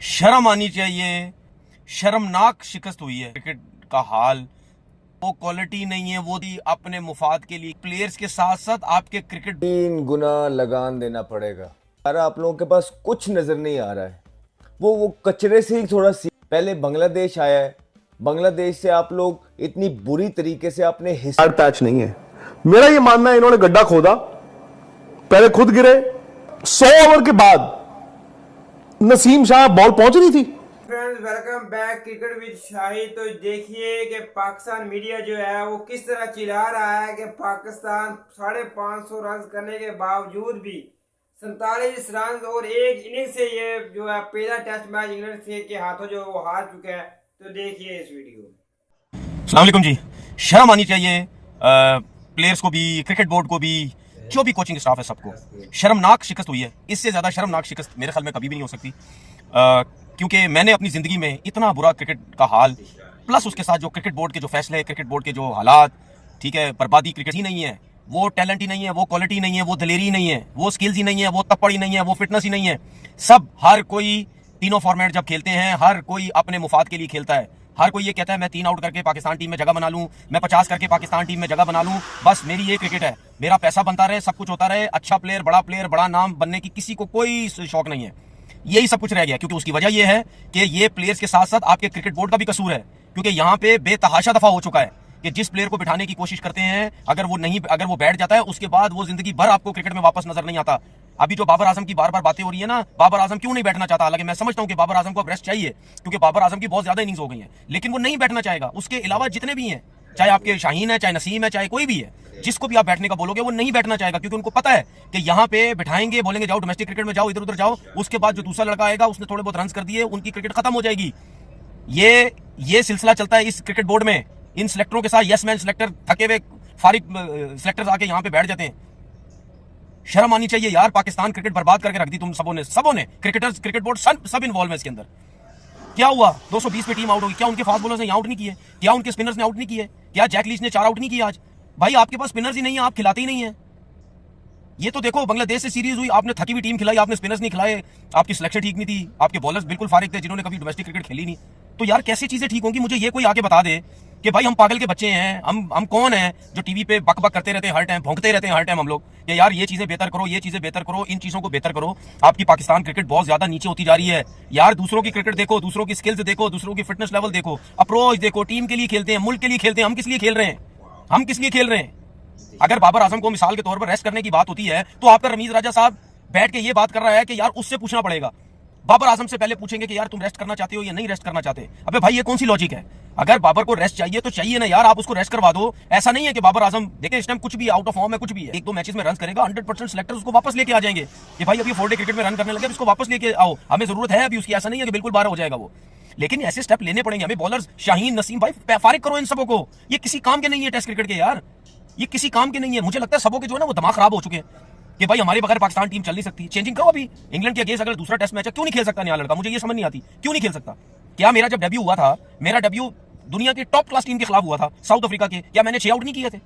शर्म आनी चाहिए। शर्मनाक शिकस्त हुई है क्रिकेट का हाल। वो क्वालिटी नहीं है, वो दी अपने मुफाद के लिए प्लेयर्स के साथ साथ आपके क्रिकेट 3 गुना लगान देना पड़ेगा। यार आप लोगों के पास कुछ नजर नहीं आ रहा है। वो कचरे से ही थोड़ा सी पहले बांग्लादेश आया है। बांग्लादेश से आप लोग इतनी बुरी तरीके से अपने हिस्सा पैच नहीं है। मेरा ये मानना है इन्होंने गड्ढा खोदा, पहले खुद गिरे, 100 ओवर के बाद नसीम शाह बॉल पहुंच रही थी। Friends welcome back cricket with Shahi. तो देखिए कि पाकिस्तान मीडिया जो है वो किस तरह चिल्ला रहा है कि पाकिस्तान 550 रन करने के बावजूद भी 47 रन और एक इनिंग से ये जो है पहला टेस्ट मैच इंग्लैंड से के हाथों जो वो हार चुका है। तो देखिए इस वीडियो में। अस्सलाम वालेकुम जी। शर्म आनी चाहिए प्लेयर्स को भी, क्रिकेट बोर्ड को भी, जो भी कोचिंग स्टाफ है सबको। शर्मनाक शिकस्त हुई है। इससे ज़्यादा शर्मनाक शिकस्त मेरे ख्याल में कभी भी नहीं हो सकती, क्योंकि मैंने अपनी ज़िंदगी में इतना बुरा क्रिकेट का हाल, प्लस उसके साथ जो क्रिकेट बोर्ड के जो फैसले, क्रिकेट बोर्ड के जो हालात, ठीक है, बर्बादी क्रिकेट ही नहीं है, वो टैलेंट ही नहीं है, वो क्वालिटी नहीं है, वो दलेरी ही नहीं है, वो स्किल्स ही नहीं है, वो तप्पड़ ही नहीं है, वो फिटनेस ही नहीं है। सब हर कोई तीनों फॉर्मेट जब खेलते हैं, हर कोई अपने मुफाद के लिए खेलता है। हर कोई ये कहता है मैं 3 आउट करके पाकिस्तान टीम में जगह बना लूं, मैं 50 करके पाकिस्तान टीम में जगह बना लूं, बस मेरी ये क्रिकेट है, मेरा पैसा बनता रहे, सब कुछ होता रहे, अच्छा प्लेयर, बड़ा नाम बनने की किसी को कोई शौक नहीं है। यही सब कुछ रह गया, क्योंकि उसकी वजह यह है कि ये प्लेयर्स के साथ साथ आपके क्रिकेट बोर्ड का भी कसूर है। क्योंकि यहाँ पे बेतहाशा दफा हो चुका है कि जिस प्लेयर को बिठाने की कोशिश करते हैं, अगर वो बैठ जाता है, उसके बाद वो जिंदगी भर आपको क्रिकेट में वापस नजर नहीं आता। अभी जो बाबर आजम की बार बार बातें हो रही है ना, बाबर आजम क्यों नहीं बैठना चाहता? हालांकि मैं समझता हूं कि बाबर आजम को अब रेस्ट चाहिए, क्योंकि बाबर आजम की बहुत ज्यादा इनिंग्स हो गई हैं, लेकिन वो नहीं बैठना चाहेगा। उसके अलावा जितने भी हैं, चाहे आपके शाहीन है, चाहे नसीम है, चाहे कोई भी है, जिसको भी आप बैठने का बोलोगे वो नहीं बैठना चाहेगा, क्योंकि उनको पता है कि यहाँ पे बिठाएंगे, बोलेंगे जाओ डोमेस्टिक क्रिकेट में जाओ, इधर उधर जाओ, उसके बाद जो दूसरा लड़का आएगा उसने थोड़े बहुत रन कर दिए, उनकी क्रिकेट खत्म हो जाएगी। ये सिलसिला चलता है इस क्रिकेट बोर्ड में। इन सिलेक्टरों के साथ यस मैन सिलेक्टर, थके हुए फारिग सिलेक्टर्स आके यहाँ पे बैठ जाते हैं। शर्म आनी चाहिए यार। पाकिस्तान क्रिकेट बर्बाद करके रख दी तुम सबों ने, क्रिकेटर्स, क्रिकेट बोर्ड, सब इन्वॉल्व है इसके अंदर। क्या हुआ? 220 पे टीम आउट होगी। क्या उनके फास्ट बॉलर्स ने आउट नहीं किए? क्या उनके स्पिनर्स ने आउट नहीं किए? क्या जैक लीच ने 4 आउट नहीं किए आज? भाई आपके पास स्पिनर्स ही नहीं है, आप खिलाते ही नहीं है। ये तो देखो, बांग्लादेश से सीरीज हुई, आपने थकी हुई टीम खिलाई, आपने स्पिनर्स नहीं खिलाए, आपकी सिलेक्शन ठीक नहीं थी, आपके बॉलर्स बिल्कुल फारिग थे जिन्होंने कभी डोमेस्टिक क्रिकेट खेली नहीं। तो यार कैसे चीजें ठीक होंगी? मुझे ये कोई आके बता दे कि भाई हम पागल के बच्चे हैं, हम कौन हैं जो टीवी पे बक बक करते रहते हैं हर टाइम, भौंकते रहते हैं हर टाइम हम लोग कि यार ये चीजें बेहतर करो, ये चीजें बेहतर करो, इन चीजों को बेहतर करो। आपकी पाकिस्तान क्रिकेट बहुत ज्यादा नीचे होती जा रही है यार। दूसरों की क्रिकेट देखो, दूसरों की स्किल्स देखो, दूसरों की फिटनेस लेवल देखो, अप्रोच देखो। टीम के लिए खेलते हैं, मुल्क के लिए खेलते हैं, हम किस लिए खेल रहे हैं? हम किस लिए खेल रहे हैं? अगर बाबर आजम को मिसाल के तौर पर रेस्ट करने की बात होती है, तो आपका रमीज राजा साहब बैठ के ये बात कर रहा है कि यार उससे पूछना पड़ेगा। बाबर आजम से पहले पूछेंगे कि यार तुम रेस्ट करना चाहते हो या नहीं रेस्ट करना चाहते। अबे भाई ये कौन सी लॉजिक है? अगर बाबर को रेस्ट चाहिए तो चाहिए ना यार, आप उसको रेस्ट करवा दो। ऐसा नहीं है कि बाबर आजम देखें इस टाइम कुछ भी आउट ऑफ फॉर्म है, कुछ भी है, 1-2 मैचेस में रन करेगा, 100% सिलेक्टर उसको वापस लेके आ जाएंगे कि भाई अभी 4 डे क्रिकेट में रन करने लगे, इसको वापस लेके आओ, हमें जरूरत है अभी उसकी। ऐसा नहीं है कि बिल्कुल बाहर हो जाएगा वो, लेकिन ऐसे स्टेप लेने पड़ेंगे हमें। बॉलर्स शाहीन, नसीम, भाई फारिग करो इन सबों को। ये किसी काम के नहीं है टेस्ट क्रिकेट के यार, ये किसी काम के नहीं है। मुझे लगता है सबों के जो है ना वो दिमाग खराब हो चुके हैं कि भाई हमारे बगैर पाकिस्तान टीम चल नहीं सकती। चेंजिंग करो अभी। इंग्लैंड के अगेंस्ट अगर दूसरा टेस्ट मैच है, क्यों नहीं खेल सकता नया लड़का? मुझे ये समझ नहीं आती क्यों नहीं खेल सकता। क्या मेरा जब डेब्यू हुआ था, मेरा डेब्यू दुनिया की टॉप क्लास टीम के खिलाफ हुआ था, साउथ अफ्रीका के, क्या मैंने 6 आउट नहीं किए थे?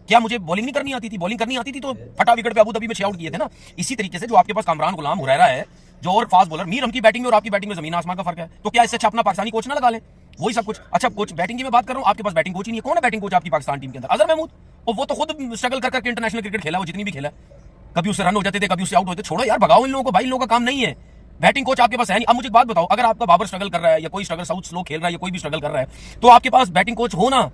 क्या मुझे बॉलिंग नहीं करनी आती थी? बॉलिंग करनी आती थी तो फटा विकेट पे अबू धाबी में 6 आउट किए थे ना। इसी तरीके से जो आपके पास कामरान गुलाम हुरैरा है, जो और फास्ट बॉलर, मीर हमकी बैटिंग में और आपकी बैटिंग में जमीन आसमान का फर्क है, तो क्या इससे अच्छा अपना पाकिस्तानी कोच ना लगा ले? वही सब कुछ। अच्छा कोच, बैटिंग की मैं बात कर रहा हूँ, आपके पास बैटिंग कोच ही नहीं है। कौन है बैटिंग कोच आपकी पाकिस्तान टीम के अंदर? अजहर महमूद। और वो तो खुद स्ट्रगल कर करके इंटरनेशनल क्रिकेट खेला, वो जितनी भी खेला, कभी उससे रन हो जाते थे, कभी उससे आउट होते। छोड़ो यार, भगाओ इन लोगों को भाई, इन लोगों का काम नहीं है। बैटिंग कोच आपके पास है नहीं। अब मुझे एक बात बताओ, अगर आपका बाबर स्ट्रगल कर रहा है या कोई स्ट्रगल साउथ स्लो खेल रहा है या कोई भी स्ट्रगल कर रहा है, तो आपके पास बैटिंग कोच हो ना,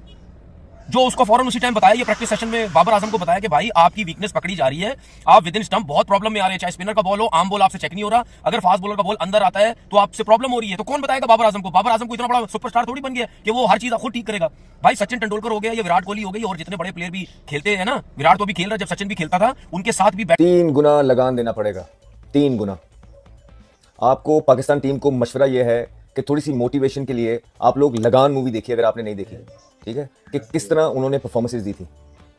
जो उसको फौरन उसी टाइम बताया। ये प्रैक्टिस सेशन में बाबर आजम को बताया कि भाई आपकी वीकनेस पकड़ी जा रही है, आप विद इन स्टंप बहुत प्रॉब्लम में आ रहे हैं। चाहे स्पिनर का बॉल हो, आम बॉल आपसे चेक नहीं हो रहा, अगर फास्ट बॉलर का बॉल अंदर आता है तो आपसे प्रॉब्लम हो रही है। तो कौन बताएगा बाबर आजम को? बाबर आजम को इतना बड़ा सुपरस्टार थोड़ी बन गया कि वो हर चीज खुद ठीक करेगा। भाई सचिन तेंदुलकर हो गया या विराट कोहली हो गई, और जितने बड़े प्लेयर भी खेलते हैं ना, विराट तो भी खेल रहा है, जब सचिन भी खेलता था उनके साथ भी 3 गुना लगान देना पड़ेगा। 3 गुना। आपको पाकिस्तान टीम को मशवरा यह है कि थोड़ी सी मोटिवेशन के लिए आप लोग लगान मूवी देखिए, अगर आपने नहीं देखी, ठीक है, कि किस तरह उन्होंने परफॉर्मेंसेस दी थी।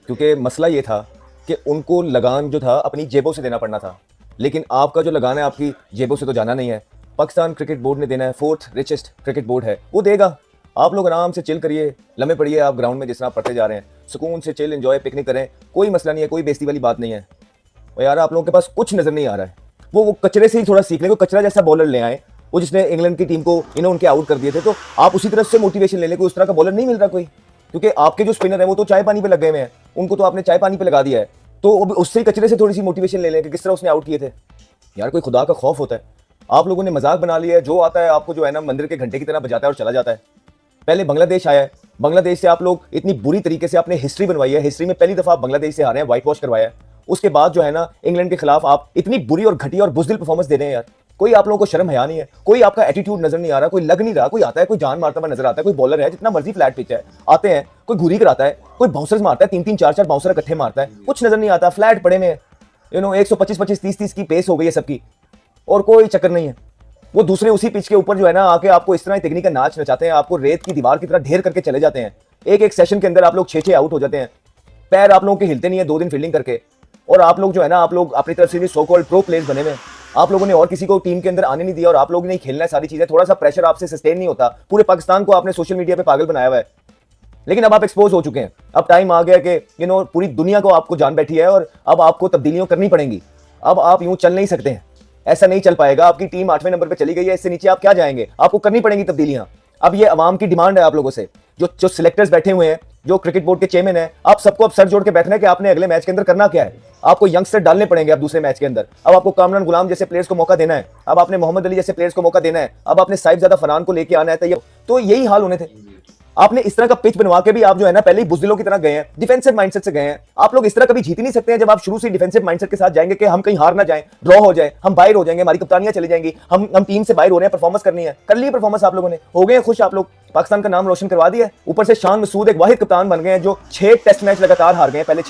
क्योंकि मसला ये था कि उनको लगान जो था अपनी जेबों से देना पड़ना था, लेकिन आपका जो लगान है आपकी जेबों से तो जाना नहीं है। पाकिस्तान क्रिकेट बोर्ड ने देना है, 4th रिचेस्ट क्रिकेट बोर्ड है, वो देगा। आप लोग आराम से चिल करिए, लम्बे पड़िए आप ग्राउंड में जिस तरह पढ़ते जा रहे हैं, सुकून से चिल एंजॉय पिकनिक करें, कोई मसला नहीं है, कोई बेइज्जती वाली बात नहीं है। और यार आप लोगों के पास कुछ नजर नहीं आ रहा है। वो कचरे से ही थोड़ा सीख लें, कोई कचरा जैसा बॉलर ले आए, वो जिसने इंग्लैंड की टीम को उनके आउट कर दिए थे। तो आप उसी तरह से मोटिवेशन ले लें, कोई उस तरह का बॉलर नहीं मिल रहा कोई, क्योंकि आपके जो स्पिनर है वो तो चाय पानी पे लग गए हैं, उनको तो आपने चाय पानी पे लगा दिया है। तो उससे कचरे से थोड़ी सी मोटिवेशन ले लें कि किस तरह उसने आउट किए थे। यार कोई खुदा का खौफ होता है। आप लोगों ने मजाक बना लिया है, जो आता है आपको जो है ना मंदिर के घंटे की तरह बजाता है और चला जाता है। पहले बांग्लादेश आया है, बांग्लादेश से आप लोग इतनी बुरी तरीके से आपने हिस्ट्री बनवाई है, हिस्ट्री में पहली दफा आप बांग्लादेश से हारे हैं, व्हाइट वॉश करवाया है। उसके बाद जो है ना इंग्लैंड के खिलाफ आप इतनी बुरी और घटिया और बुज़दिल परफॉर्मेंस दे रहे हैं। यार कोई आप लोगों को शर्म हया नहीं है, कोई आपका एटीट्यूड नजर नहीं आ रहा, कोई लग नहीं रहा। कोई आता है, कोई जान मारता हुआ नजर आता है, कोई बॉलर है जितना मर्जी फ्लैट पिच है आते हैं, कोई घुरी कराता है, कोई बाउंसर्स मारता है, 3-3 4-4 बाउंसर इकट्ठे मारता है, कुछ नजर नहीं आता, फ्लैट पड़े में 125-25 30-30 की पेस हो गई है सबकी और कोई चक्कर नहीं है। वो दूसरे उसी पिच के ऊपर जो है ना आके आपको इस तरह तकनीक का नाच नचाते हैं, आपको रेत की दीवार की तरह ढेर करके चले जाते हैं। एक एक सेशन के अंदर आप लोग 6-6 आउट हो जाते हैं, पैर आप लोगों के हिलते नहीं है 2 दिन फील्डिंग करके। और आप लोग जो है ना, आप लोग अपनी तरफ से सो कॉल्ड प्रो प्लेयर्स बने हुए हैं, आप लोगों ने और किसी को टीम के अंदर आने नहीं दिया और आप लोग ने खेलना है सारी चीजें। थोड़ा सा प्रेशर आपसे सस्टेन नहीं होता, पूरे पाकिस्तान को आपने सोशल मीडिया पे पागल बनाया हुआ है। लेकिन अब आप एक्सपोज हो चुके हैं, अब टाइम आ गया कि पूरी दुनिया को आपको जान बैठी है और अब आपको तब्दीलियां करनी पड़ेंगी। अब आप यूं चल नहीं सकते हैं, ऐसा नहीं चल पाएगा। आपकी टीम 8वें नंबर पे चली गई है, इससे नीचे आप क्या जाएंगे, आपको करनी पड़ेंगी तब्दीलियां। अब ये अवाम की डिमांड है आप लोगों से, जो सिलेक्टर्स बैठे हुए हैं, जो क्रिकेट बोर्ड के चेयरमैन है, आप सबको अब सर जोड़ के बैठना है कि आपने अगले मैच के अंदर करना क्या है। आपको यंगस्टर डालने पड़ेंगे अब दूसरे मैच के अंदर। अब आपको कामरान गुलाम जैसे प्लेयर्स को मौका देना है, अब आपने मोहम्मद अली जैसे प्लेयर्स को मौका देना है, अब आपने साहिबजादा फरहान को लेके आना है। तो यही हाल होने थे। आपने इस तरह का पिच बनवा के भी आप जो है ना पहले ही बुज़दिलों की तरह गए हैं, डिफेंसिव माइंडसेट से गए हैं। आप लोग इस तरह कभी जीत ही नहीं सकते हैं जब आप शुरू से डिफेंसिव माइंडसेट के साथ जाएंगे कि हम कहीं हार ना जाएं, ड्रॉ हो जाए, हम बाहर हो जाएंगे, हमारी कप्तानियां चली जाएंगी, हम टीम से बाहर हो रहे हैं, परफॉर्मेंस करनी है। कर ली परफॉर्मेंस आप लोगों ने, हो गए खुश, आप लोग पाकिस्तान का नाम रोशन करवा दिया। ऊपर से शान मसूद एक वाहिद कप्तान बन गए हैं जो 6 टेस्ट मैच लगातार हार गए, पहले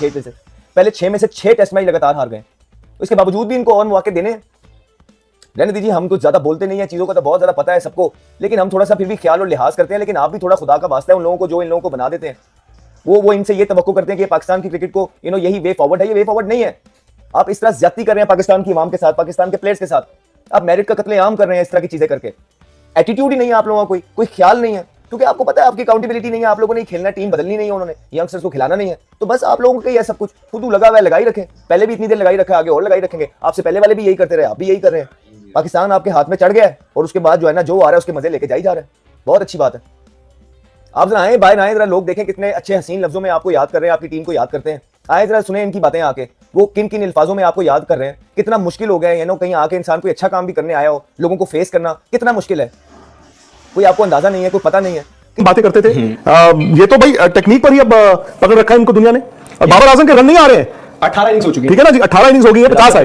6 में से 6 टेस्ट मैच लगातार हार गए। इसके बावजूद भी इनको और मौके देने रहने दीजिए। हम कुछ ज्यादा बोलते नहीं है, चीजों का तो बहुत ज्यादा पता है सबको, लेकिन हम थोड़ा सा फिर भी ख्याल और लिहाज करते हैं। लेकिन आप भी थोड़ा खुदा का वास्ता है उन लोगों को जो इन लोगों को बना देते हैं, वो इनसे ये तवक्को करते हैं कि पाकिस्तान की क्रिकेट को यही वे फॉरवर्ड है। ये वे फॉरवर्ड नहीं है। आप इस तरह ज्यादती कर रहे हैं पाकिस्तान की आवाम के साथ, पाकिस्तान के प्लेयर्स के साथ। आप मेरिट का कत्लेआम कर रहे हैं इस तरह की चीजें करके। एटीट्यूड ही नहीं है आप लोगों का, कोई ख्याल नहीं है, क्योंकि आपको पता है आपकी अकाउंटेबिलिटी नहीं है। आप लोगों ने खेलना, टीम बदलनी नहीं है, उन्होंने यंगस्टर्स को खिलाना नहीं है। तो बस आप लोगों को यह सब कुछ खुद लगा हुआ है, लगाई रखें। पहले भी इतनी देर लगाई रखा, आगे और लगाई रखेंगे। आपसे पहले वाले भी यही करते रहे, आप भी यही कर रहे हैं। पाकिस्तान आपके हाथ में चढ़ गया है और उसके बाद जो है ना जो आ रहा है उसके मजे लेके जाई जा रहा है। बहुत अच्छी बात है। आप जरा आए, बाहर आए, जरा लोग देखें कितने अच्छे हसीन लफ्जों में आपको याद कर रहे हैं, आपकी टीम को याद करते हैं। आए जरा सुने इनकी बातें आके, वो किन किन अल्फाजों में आपको याद कर रहे हैं। कितना मुश्किल हो गया है कहीं आके इंसान कोई अच्छा काम भी करने आया हो, लोगों को फेस करना कितना मुश्किल है। कोई आपको अंदाजा नहीं है, कोई पता नहीं है। बातें करते थे ये तो भाई टेक्निक पर ही अब पकड़ रखा है इनको दुनिया ने। और बाबर आजम के रन नहीं आ रहे हैं, 18 इनिंग्स हो चुकी है, ठीक है ना जी, 18 इनिंग्स हो गई है, 50 है।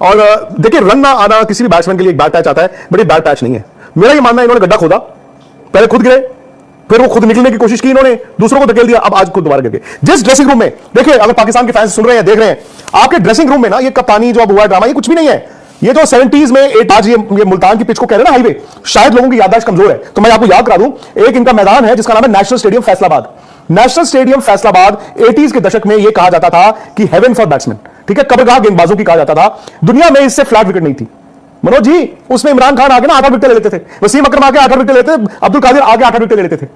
और देखिए रन ना आना किसी भी बैट्समैन के लिए एक बैड पैच आता है, बट ये बैड पैच नहीं है। मेरा ये मानना है इन्होंने गड्ढा खोदा, पहले खुद गिरे, फिर वो खुद निकलने की कोशिश की, इन्होंने दूसरों को धकेल दिया, अब आज खुद दोबारा गिर गए। जिस ड्रेसिंग रूम में देखिए, अगर पाकिस्तान के फैंस सुन रहे हैं, देख रहे हैं, आपके ड्रेसिंग रूम में ना ये कप्तानी जो अब हुआ ड्रामा, ये कुछ भी नहीं है। ये जो 70s में आज ये मुल्तान की पिच को कह रहे हैं ना हाईवे, शायद लोगों की याददाश्त कमजोर है। तो मैं आपको याद करा दूं, एक इनका मैदान है जिसका नाम है national stadium Faisalabad. National stadium Faisalabad 80s के दशक में यह कहा जाता था कि हेवन फॉर बैट्समैन, ठीक है, कब्रगाह गेंदबाजों की कहा जाता था। दुनिया में इससे फ्लैट विकेट नहीं थी। मनोज जी, उसमें इमरान खान आगे ना 8 विकेट ले लेते थे, वसीम अकरम आगे 8 विकेट लेते थे, अब्दुल कादिर आगे 8 विकेट ले लेते थे।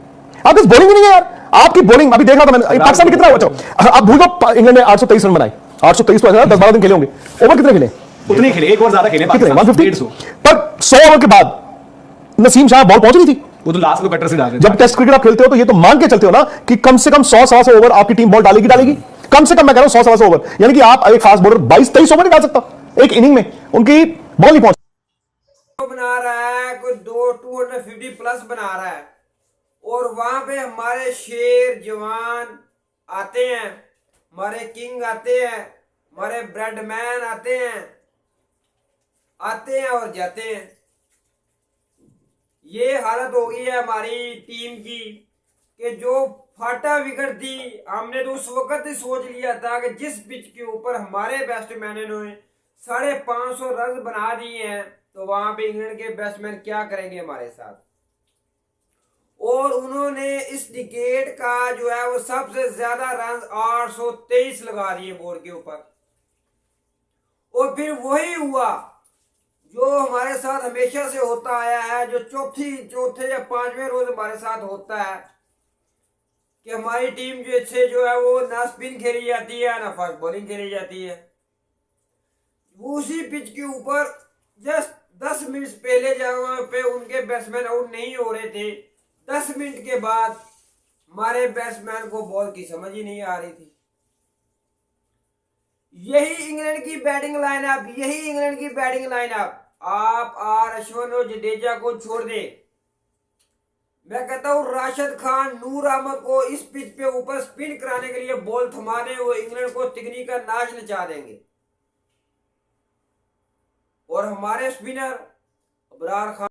आप इस बॉलिंग नहीं है यार, आपकी बॉलिंग अभी देख रहा था मैंने, पाकिस्तान में कितना हुआ। आप भूल दो, इंग्लैंड ने 823 रन बनाए, 823 तो 10-12 दिन खेले होंगे। ओवर कितने खेले? उतने खेले, एक और ज्यादा खेले, कितने? 150। पर 100 ओवर के बाद नसीम शाह बॉल पहुंच रही थी, वो तो लास्ट में कटर से डाल रहे। जब टेस्ट क्रिकेट आप खेलते हो तो ये तो मान के चलते हो ना कि कम से कम 100-125 ओवर आपकी टीम बॉल डालेगी। कम से कम मैं कह रहा हूं 100-125 ओवर, यानी कि आप एक फास्ट बॉलर 22-23 ओवर नहीं डाल सकता एक इनिंग में, उनकी बॉल नहीं पहुंच। बना रहा है कोई 250 प्लस बना रहा है, और वहां पे हमारे शेर जवान आते हैं, हमारे किंग आते हैं, हमारे ब्रेडमैन आते हैं और जाते हैं। ये हालत हो गई है हमारी टीम की कि जो फाटा विकेट थी, हमने तो उस वक्त ही सोच लिया था कि जिस पिच के ऊपर हमारे बैट्समैनों ने 550 रन बना दिए हैं, तो वहां पे इंग्लैंड के बैट्समैन क्या करेंगे हमारे साथ। और उन्होंने इस विकेट का जो है वो सबसे ज्यादा रन 823 लगा दिए बोर्ड के ऊपर। और फिर वही हुआ जो हमारे साथ हमेशा से होता आया है, जो चौथे या 5वें रोज हमारे साथ होता है कि हमारी टीम जो है वो ना स्पिन खेली जाती है ना फास्ट बॉलिंग खेली जाती है। उसी पिच के ऊपर जस्ट 10 मिनट पहले जगह पे उनके बैट्समैन आउट नहीं हो रहे थे, 10 मिनट के बाद हमारे बैट्समैन को बॉल की समझ ही नहीं आ रही थी। यही इंग्लैंड की बैटिंग लाइनअप, आप अश्विन और जडेजा को छोड़ दे, मैं कहता हूं राशिद खान, नूर अहमद को इस पिच पे ऊपर स्पिन कराने के लिए बॉल थमा दे, वो इंग्लैंड को तिगनी का नाश नचा देंगे। और हमारे स्पिनर अबरार खान